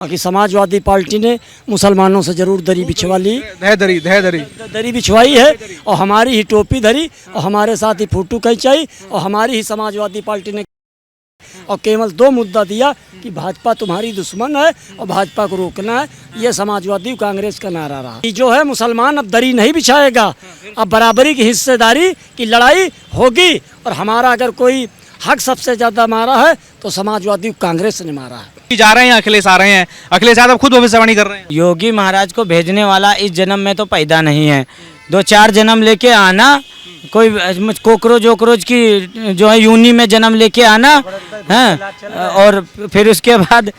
कि समाजवादी पार्टी ने मुसलमानों से जरूर दरी बिछवा ली, दरी बिछवाई है और हमारी ही टोपी धरी और हमारे साथ ही फोटो खिंचाई और हमारी ही समाजवादी पार्टी ने और केवल दो मुद्दा दिया कि भाजपा तुम्हारी दुश्मन है और भाजपा को रोकना है। ये समाजवादी कांग्रेस का नारा रहा कि जो है मुसलमान अब दरी नहीं बिछाएगा, अब बराबरी की हिस्सेदारी की लड़ाई होगी और हमारा अगर कोई हक सबसे ज्यादा मारा है तो समाजवादी कांग्रेस ने मारा है। जा रहे हैं अखिलेश आ रहे हैं, अखिलेश यादव खुद भविष्यवाणी कर रहे हैं। योगी महाराज को भेजने वाला इस जन्म में तो पैदा नहीं है, 2-4 जन्म लेके आना, कोई कोकरोच वोकरोच की जो है यूनी में जन्म लेके आना है और फिर उसके बाद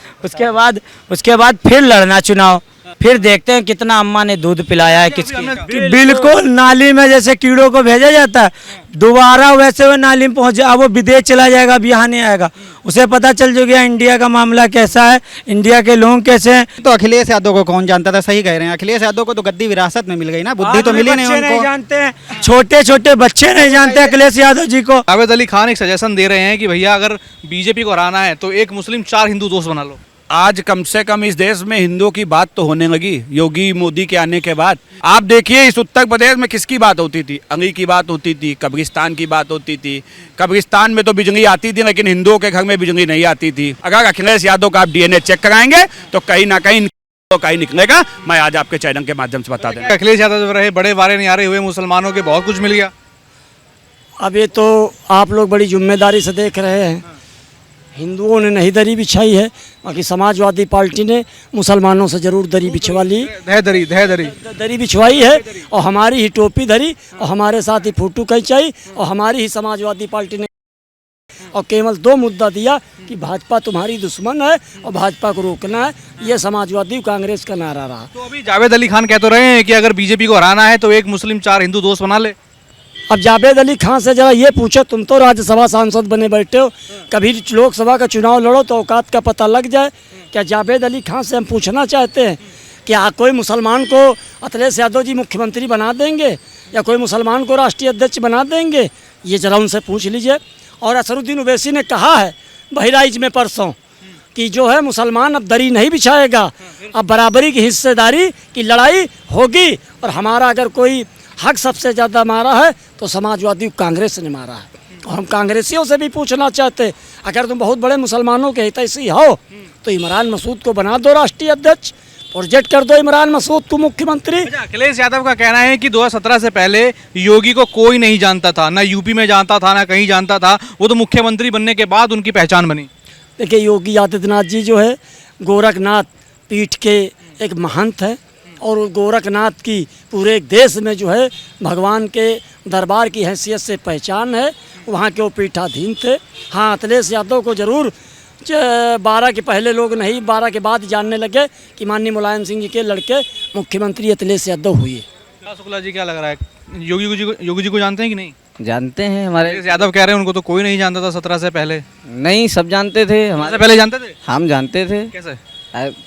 फिर लड़ना चुनाव, फिर देखते हैं कितना अम्मा ने दूध पिलाया है किसकी। बिल्कुल नाली में जैसे कीड़ों को भेजा जाता है, दोबारा वैसे वो नाली में पहुंच जाए, वो विदेश चला जाएगा, अब यहाँ नहीं आएगा। उसे पता चल जो गया इंडिया का मामला कैसा है, इंडिया के लोग कैसे हैं। तो अखिलेश यादव को कौन जानता था, सही कह रहे हैं। अखिलेश यादव को तो गद्दी विरासत में मिल गई ना, बुद्धि तो मिली नहीं उनको। नहीं जानते हैं, छोटे छोटे बच्चे नहीं जानते अखिलेश यादव जी को। जावेद अली खान एक सजेशन दे रहे हैं कि भैया अगर बीजेपी को हराना है तो एक मुस्लिम 4 हिंदू दोस्त बना लो। आज कम से कम इस देश में हिंदुओं की बात तो होने लगी योगी मोदी के आने के बाद। आप देखिए इस उत्तर प्रदेश में किसकी बात होती थी, अंगी की बात होती थी, कब्रिस्तान की बात होती थी। कब्रिस्तान में तो बिजली आती थी लेकिन हिंदुओं के घर में बिजली नहीं आती थी। अगर अखिलेश यादव का आप डीएनए चेक कराएंगे तो कहीं ना कहीं कहीं निकलेगा। मैं आज आपके चैनल के माध्यम से बता दें, अखिलेश यादव जब रहे बड़े वारे नारे हुए, मुसलमानों के बहुत कुछ मिल गया। अब ये तो आप लोग बड़ी जिम्मेदारी से देख रहे हैं, हिंदुओं ने नहीं दरी बिछाई है, बाकी समाजवादी पार्टी ने मुसलमानों से जरूर दरी बिछवा ली, दरी बिछवाई है और हमारी ही टोपी धरी और हमारे साथ ही फोटो खिंचाई और हमारी ही समाजवादी पार्टी ने और केवल दो मुद्दा दिया कि भाजपा तुम्हारी दुश्मन है और भाजपा को रोकना है। ये समाजवादी कांग्रेस का नारा रहा। तो अभी जावेद अली खान कह तो रहे हैं कि अगर बीजेपी को हराना है तो एक मुस्लिम 4 हिंदू दोस्त बना ले। अब जावेद अली खान से जरा ये पूछो, तुम तो राज्यसभा सांसद बने बैठे हो, कभी लोकसभा का चुनाव लड़ो तो औकात का पता लग जाए। क्या जावेद अली खान से हम पूछना चाहते हैं कि कोई मुसलमान को अखिलेश यादव जी मुख्यमंत्री बना देंगे या कोई मुसलमान को राष्ट्रीय अध्यक्ष बना देंगे? ये जरा उनसे पूछ लीजिए। और असरुद्दीन ओवैसी ने कहा है बहराइच में परसों कि जो है मुसलमान अब दरी नहीं बिछाएगा, अब बराबरी की हिस्सेदारी की लड़ाई होगी और हमारा अगर कोई हक सबसे ज़्यादा मारा है तो समाजवादी कांग्रेस ने मारा है। और हम कांग्रेसियों से भी पूछना चाहते, अगर तुम बहुत बड़े मुसलमानों के हितैषी हो तो इमरान मसूद को बना दो राष्ट्रीय अध्यक्ष, प्रोजेक्ट कर दो इमरान मसूद को मुख्यमंत्री। अखिलेश यादव का कहना है कि 2017 से पहले योगी को कोई नहीं जानता था, ना यूपी में जानता था ना कहीं जानता था, वो तो मुख्यमंत्री बनने के बाद उनकी पहचान बनी। देखिए योगी आदित्यनाथ जी जो है गोरखनाथ पीठ के एक महंत हैं और गोरखनाथ की पूरे देश में जो है भगवान के दरबार की हैसियत से पहचान है, वहाँ के वो पीठाधीन थे। हाँ, अखिलेश यादव को जरूर 12 के पहले लोग नहीं 12 के बाद जानने लगे कि माननीय मुलायम सिंह जी के लड़के मुख्यमंत्री अखिलेश यादव हुए। शुक्ला जी क्या लग रहा है, योगी जी को जानते हैं कि नहीं? जानते हैं, हमारे यादव कह रहे हैं उनको तो कोई नहीं जानता था 17 से पहले। नहीं, सब जानते थे, हमारे पहले जानते थे, हम जानते थे। कैसे?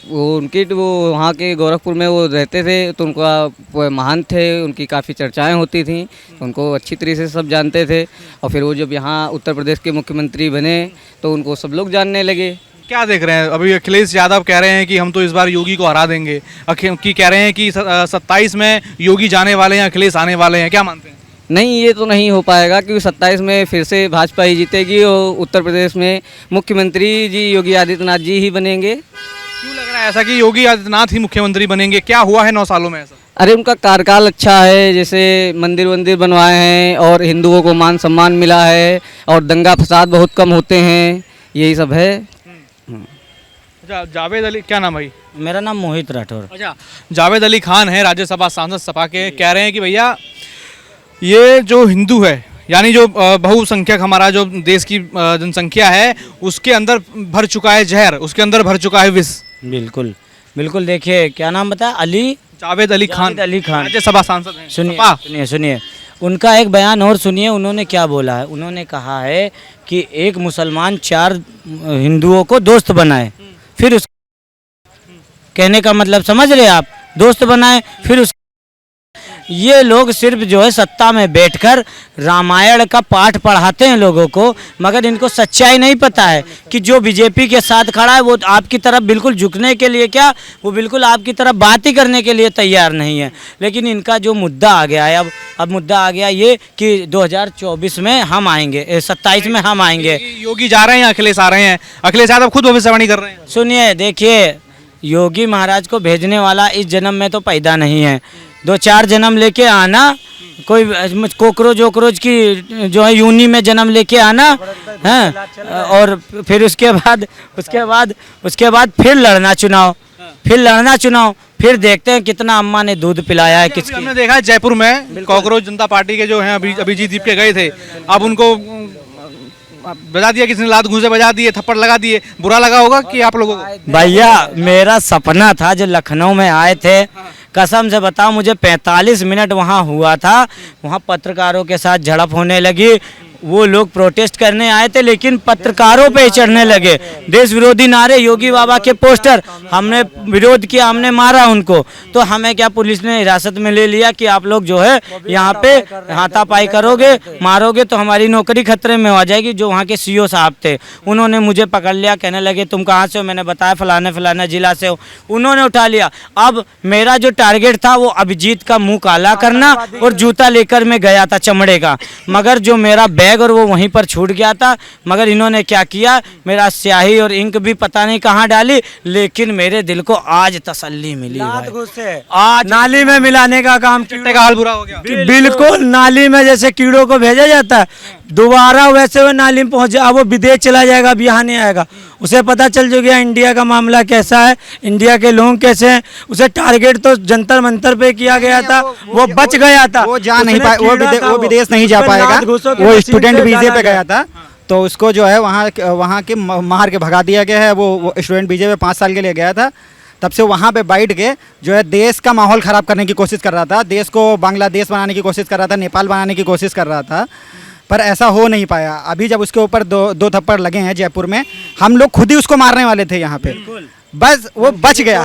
वो उनकी वो वहाँ के गोरखपुर में वो रहते थे तो उनका महान थे, उनकी काफ़ी चर्चाएं होती थी, उनको अच्छी तरीके से सब जानते थे। और फिर वो जब यहाँ उत्तर प्रदेश के मुख्यमंत्री बने तो उनको सब लोग जानने लगे। क्या देख रहे हैं अभी अखिलेश यादव कह रहे हैं कि हम तो इस बार योगी को हरा देंगे, कह रहे हैं कि 27 में योगी जाने वाले हैं, अखिलेश आने वाले हैं, क्या मानते हैं? नहीं, ये तो नहीं हो पाएगा क्योंकि 27 में फिर से भाजपा ही जीतेगी और उत्तर प्रदेश में मुख्यमंत्री जी योगी आदित्यनाथ जी ही बनेंगे। क्यों लग रहा है ऐसा कि योगी आदित्यनाथ ही मुख्यमंत्री बनेंगे? क्या हुआ है 9 सालों में ऐसा? अरे उनका कार्यकाल अच्छा है, जैसे मंदिर बनवाए हैं और हिंदुओं को मान सम्मान मिला है और दंगा फसाद बहुत कम होते हैं, यही सब है। अच्छा, जावेद अली, क्या नाम भाई? मेरा नाम मोहित राठौर। अच्छा, जावेद अली खान है राज्यसभा सांसद सपा के, कह रहे हैं कि भैया ये जो हिंदू है यानी जो बहुसंख्यक हमारा जो देश की जनसंख्या है उसके अंदर भर चुका है जहर, उसके अंदर भर चुका है विष। बिल्कुल बिल्कुल। देखिए क्या नाम बताया, जावेद अली खान राज्यसभा सांसद हैं। सुनिए उनका एक बयान और सुनिए, उन्होंने क्या बोला है। उन्होंने कहा है कि एक मुसलमान 4 हिंदुओं को दोस्त बनाए, फिर उस कहने का मतलब समझ रहे आप, दोस्त बनाए फिर उस ये लोग सिर्फ जो है सत्ता में बैठकर रामायण का पाठ पढ़ाते हैं लोगों को, मगर इनको सच्चाई नहीं पता है कि जो बीजेपी के साथ खड़ा है वो आपकी तरफ बिल्कुल झुकने के लिए क्या, वो बिल्कुल आपकी तरफ बात ही करने के लिए तैयार नहीं है। लेकिन इनका जो मुद्दा आ गया है, अब मुद्दा आ गया ये कि 2024 में हम आएंगे, 27 में हम आएंगे। योगी जा रहे हैं, अखिलेश आ रहे हैं, अखिलेश यादव खुद भविष्यवाणी कर रहे हैं। सुनिए, देखिए, योगी महाराज को भेजने वाला इस जन्म में तो पैदा नहीं है। 2-4 जन्म लेके आना, कोई कोकरोच वोकरोच की जो है यूनी में जन्म लेके आना है, और फिर उसके बाद फिर लड़ना चुनाव, फिर देखते हैं कितना अम्मा ने दूध पिलाया है किसकी। हमने देखा है जयपुर में कांग्रेस जनता पार्टी के जो हैं अभिजीत दीप के गए थे, अब उनको बजा दिया, किसी ने लात घूंसे बजा दिए, थप्पड़ लगा दिए, बुरा लगा होगा कि आप लोगों को? भैया, मेरा सपना था जो लखनऊ में आए थे, कसम से बताओ मुझे 45 मिनट वहाँ हुआ था, वहाँ पत्रकारों के साथ झड़प होने लगी। वो लोग प्रोटेस्ट करने आए थे लेकिन पत्रकारों पे चढ़ने लगे, देश विरोधी नारे, योगी बाबा के पोस्टर, हमने विरोध किया, हमने मारा उनको। तो हमें क्या पुलिस ने हिरासत में ले लिया कि आप लोग जो है यहाँ पे हाथापाई करोगे, मारोगे तो हमारी नौकरी खतरे में आ जाएगी। जो वहाँ के सीओ साहब थे उन्होंने मुझे पकड़ लिया, कहने लगे तुम कहाँ से हो, मैंने बताया फलाने जिला से हो, उन्होंने उठा लिया। अब मेरा जो टारगेट था वो अभिजीत का मुँह काला करना और जूता लेकर मैं गया था चमड़े का, मगर जो मेरा बैग और वो वहीं पर छूट गया था। मगर इन्होंने क्या किया, मेरा स्याही और इंक भी पता नहीं कहाँ डाली, लेकिन मेरे दिल को आज तसल्ली मिली भाई। आज नाली में मिलाने का काम, चिट्टे का हाल बुरा हो गया। बिल्कुल नाली में जैसे कीड़ों को भेजा जाता है, दोबारा वैसे वो नाली में पहुंच जाए, अब वो विदेश चला जाएगा, अब यहाँ नहीं आएगा। उसे पता चल जो गया इंडिया का मामला कैसा है, इंडिया के लोग कैसे हैं। उसे टारगेट तो जंतर मंतर पे किया गया था, वो बच गया था, वो जा नहीं पाया, वो विदेश नहीं जा पाएगा, वो स्टूडेंट वीजे पे गया था, तो उसको जो है वहाँ के मार के भगा दिया गया है। वो स्टूडेंट वीजे पे 5 साल के लिए गया था, तब से वहाँ पे बैठ के जो है देश का माहौल ख़राब करने की कोशिश कर रहा था, देश को बांग्लादेश बनाने की कोशिश कर रहा था, नेपाल बनाने की कोशिश कर रहा था, पर ऐसा हो नहीं पाया। अभी जब उसके ऊपर दो थप्पड़ लगे हैं जयपुर में, हम लोग खुद ही उसको मारने वाले थे यहाँ पे, बस वो बच गया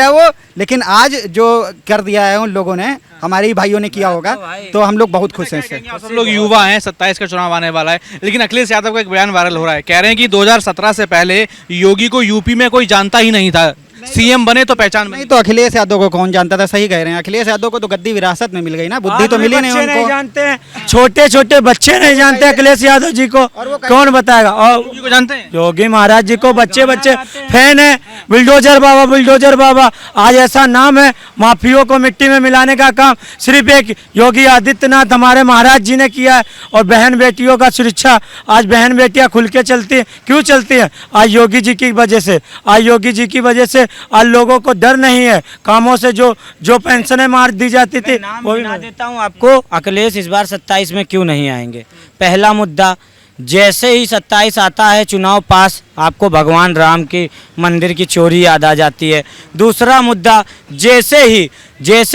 वो। लेकिन आज जो कर दिया है उन लोगों ने, हमारे ही भाइयों ने किया होगा, तो हम लोग बहुत खुश हैं इससे। आप सब लोग युवा हैं, 27 का चुनाव आने वाला है, लेकिन अखिलेश यादव का एक बयान वायरल हो रहा है, कह रहे हैं कि 2017 से पहले योगी को यूपी में कोई जानता ही नहीं था, सीएम बने तो पहचान नहीं। तो अखिलेश यादव को कौन जानता था, सही कह रहे हैं। अखिलेश यादव को तो गद्दी विरासत में मिल गई ना, बुद्धि तो मिली नहीं उनको। जानते हैं, छोटे बच्चे नहीं जानते अखिलेश यादव जी को, कौन बताएगा। और योगी को जानते हैं, योगी महाराज जी को बच्चे फैन है, बुलडोजर बाबा। आज ऐसा नाम है, माफियों को मिट्टी में मिलाने का काम सिर्फ एक योगी आदित्यनाथ हमारे महाराज जी ने किया है। और बहन बेटियों का सुरक्षा, आज बहन बेटियां खुल के चलती हैं, क्यों चलती हैं? आज योगी जी की वजह से। आज लोगों को डर नहीं है, कामों से जो पेंशनें मार दी जाती थी। वो बता देता हूँ आपको, अखिलेश इस बार 27 में क्यों नहीं आएंगे। पहला मुद्दा, जैसे ही 27 आता है चुनाव पास, आपको भगवान राम की मंदिर की चोरी याद आ जाती है। दूसरा मुद्दा, जैसे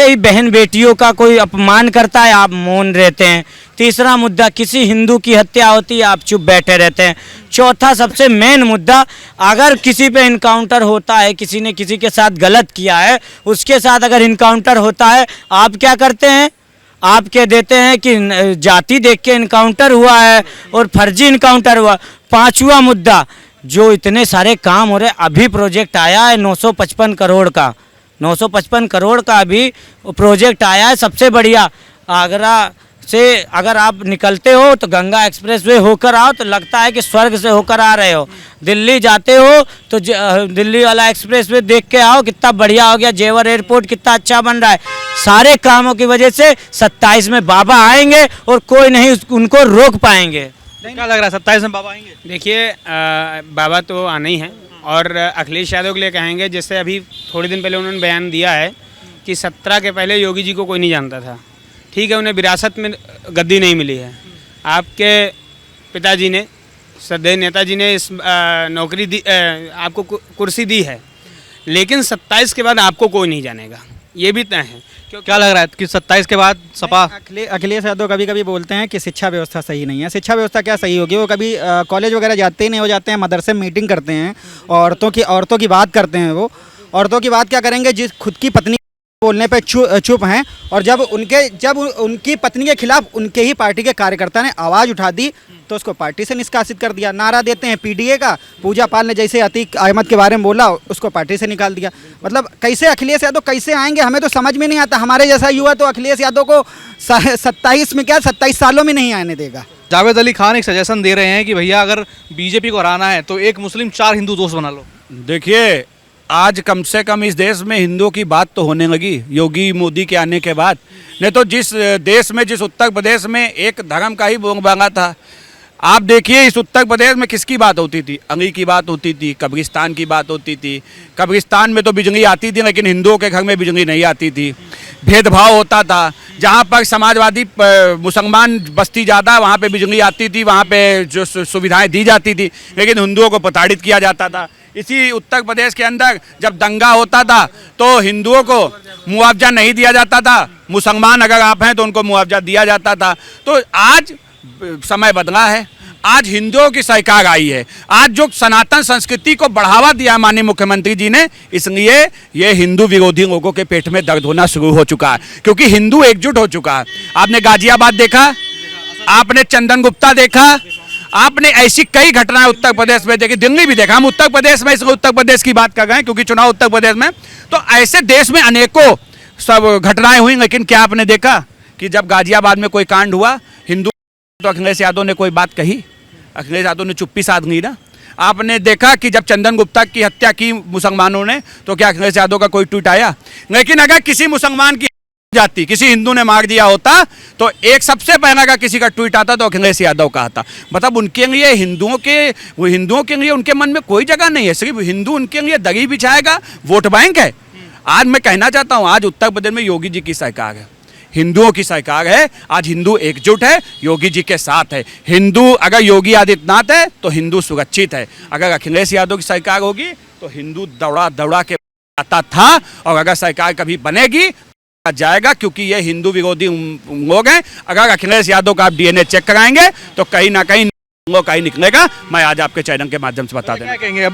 ही बहन बेटियों का कोई अपमान करता है आप मौन रहते हैं। तीसरा मुद्दा, किसी हिंदू की हत्या होती है आप चुप बैठे रहते हैं। चौथा सबसे मेन मुद्दा, अगर किसी पे इनकाउंटर होता है, किसी ने किसी के साथ गलत किया है, उसके साथ अगर इनकाउंटर होता है, आप क्या करते हैं? आप कह देते हैं कि जाति देख के इनकाउंटर हुआ है और फर्जी इनकाउंटर हुआ। पांचवा मुद्दा, जो इतने सारे काम हो रहे, अभी प्रोजेक्ट आया है 955 करोड़ का, 955 करोड़ का अभी प्रोजेक्ट आया है, सबसे बढ़िया। आगरा से अगर आप निकलते हो तो गंगा एक्सप्रेसवे होकर आओ तो लगता है कि स्वर्ग से होकर आ रहे हो। दिल्ली जाते हो तो दिल्ली वाला एक्सप्रेसवे देख के आओ, कितना बढ़िया हो गया। जेवर एयरपोर्ट कितना अच्छा बन रहा है। सारे कामों की वजह से 27 में बाबा आएंगे और कोई नहीं उनको रोक पाएंगे। क्या लग रहा है 27 में बाबा आएंगे? देखिए, बाबा तो आने ही हैं, और अखिलेश यादव के लिए कहेंगे, जैसे अभी थोड़े दिन पहले उन्होंने बयान दिया है कि 17 के पहले योगी जी को कोई नहीं जानता था। ठीक है, उन्हें विरासत में गद्दी नहीं मिली है, आपके पिताजी ने, श्रद्धेय नेताजी ने इस नौकरी दी, आपको कुर्सी दी है, लेकिन 27 के बाद आपको कोई नहीं जानेगा, ये भी तय है। क्या लग रहा है कि 27 के बाद सपा? अखिलेश यादव कभी कभी बोलते हैं कि शिक्षा व्यवस्था सही नहीं है। शिक्षा व्यवस्था क्या सही होगी? वो कभी कॉलेज वगैरह जाते ही नहीं, हो जाते हैं मदरसे में मीटिंग करते हैं, औरतों की बात करते हैं। वो औरतों की बात क्या करेंगे, जिस खुद की पत्नी बोलने पे चुप हैं, और जब उनकी पत्नी के खिलाफ उनके ही पार्टी के कार्यकर्ता ने आवाज़ उठा दी तो उसको पार्टी से निष्कासित कर दिया। नारा देते हैं पीडीए का, पूजा पाल ने जैसे अतीक अहमद के बारे में बोला उसको पार्टी से निकाल दिया। मतलब कैसे अखिलेश यादव कैसे आएंगे, हमें तो समझ में नहीं आता। हमारे जैसा युवा तो अखिलेश यादव को 27 सालों में नहीं आने देगा। जावेद अली खान एक सजेशन दे रहे हैं कि भैया अगर बीजेपी को हराना है तो एक मुस्लिम 4 हिंदू दोस्त बना लो। देखिए, आज कम से कम इस देश में हिंदुओं की बात तो होने लगी योगी मोदी के आने के बाद। नहीं तो जिस देश में, जिस उत्तर प्रदेश में एक धर्म का ही बोलबाला था, आप देखिए इस उत्तर प्रदेश में किसकी बात होती थी? अंगी की बात होती थी, कब्रिस्तान की बात होती थी। कब्रिस्तान में तो बिजली आती थी लेकिन हिंदुओं के घर में बिजली नहीं आती थी। भेदभाव होता था। जहाँ पर समाजवादी मुसलमान बस्ती ज़्यादा, वहाँ पे बिजली आती थी, वहाँ पे जो सुविधाएं दी जाती थी, लेकिन हिंदुओं को प्रताड़ित किया जाता था। इसी उत्तर प्रदेश के अंदर जब दंगा होता था तो हिंदुओं को मुआवजा नहीं दिया जाता था, मुसलमान अगर आप हैं तो उनको मुआवजा दिया जाता था। तो आज समय बदला है, आज हिंदुओं की सरकार आई है। आज जो सनातन संस्कृति को बढ़ावा दिया माननीय मुख्यमंत्री जी ने, इसलिए ये हिंदू विरोधी लोगों के पेट में दर्द होना शुरू हो चुका है, क्योंकि हिंदू एकजुट हो चुका है। आपने गाजियाबाद देखा, आपने चंदन गुप्ता देखा, आपने ऐसी कई घटनाएं उत्तर प्रदेश में देखी, दिल्ली भी देखा। हम उत्तर प्रदेश में, इसलिए उत्तर प्रदेश की बात कर रहे हैं क्योंकि चुनाव उत्तर प्रदेश में, तो ऐसे देश में अनेकों सब घटनाएं हुई। लेकिन क्या आपने देखा कि जब गाजियाबाद में कोई कांड हुआ हिंदू, तो अखिलेश यादव ने कोई बात कही? अखिलेश यादव ने चुप्पी साध ली ना। आपने देखा कि जब चंदन गुप्ता की हत्या की मुसलमानों ने, तो क्या अखिलेश यादव का कोई ट्वीट आया? लेकिन अगर किसी मुसलमान की जाती, किसी हिंदू ने मार दिया होता, तो एक सबसे पहला अगर किसी का ट्वीट आता तो अखिलेश यादव का आता। मतलब उनके लिए हिंदुओं के लिए उनके मन में कोई जगह नहीं है। सिर्फ हिंदू उनके लिए दगी बिछाएगा, वोट बैंक है। आज मैं कहना चाहता हूँ, आज उत्तर प्रदेश में योगी जी की सरकार है, हिंदुओं की सरकार है। आज हिंदू एकजुट है, योगी जी के साथ है। हिंदू, अगर योगी आदित्यनाथ है तो हिंदू सुरक्षित है। अगर अखिलेश यादव की सरकार होगी तो हिंदू दौड़ा दौड़ा के आता था, और अगर सरकार कभी बनेगी जाएगा, क्योंकि ये हिंदू विरोधी लोग हैं। अगर अखिलेश यादव का आप डीएनए चेक कराएंगे तो कहीं ना कहीं लोग का ही निकलेगा। मैं आज आपके चैनल के माध्यम से बता देना क्या कहेंगे?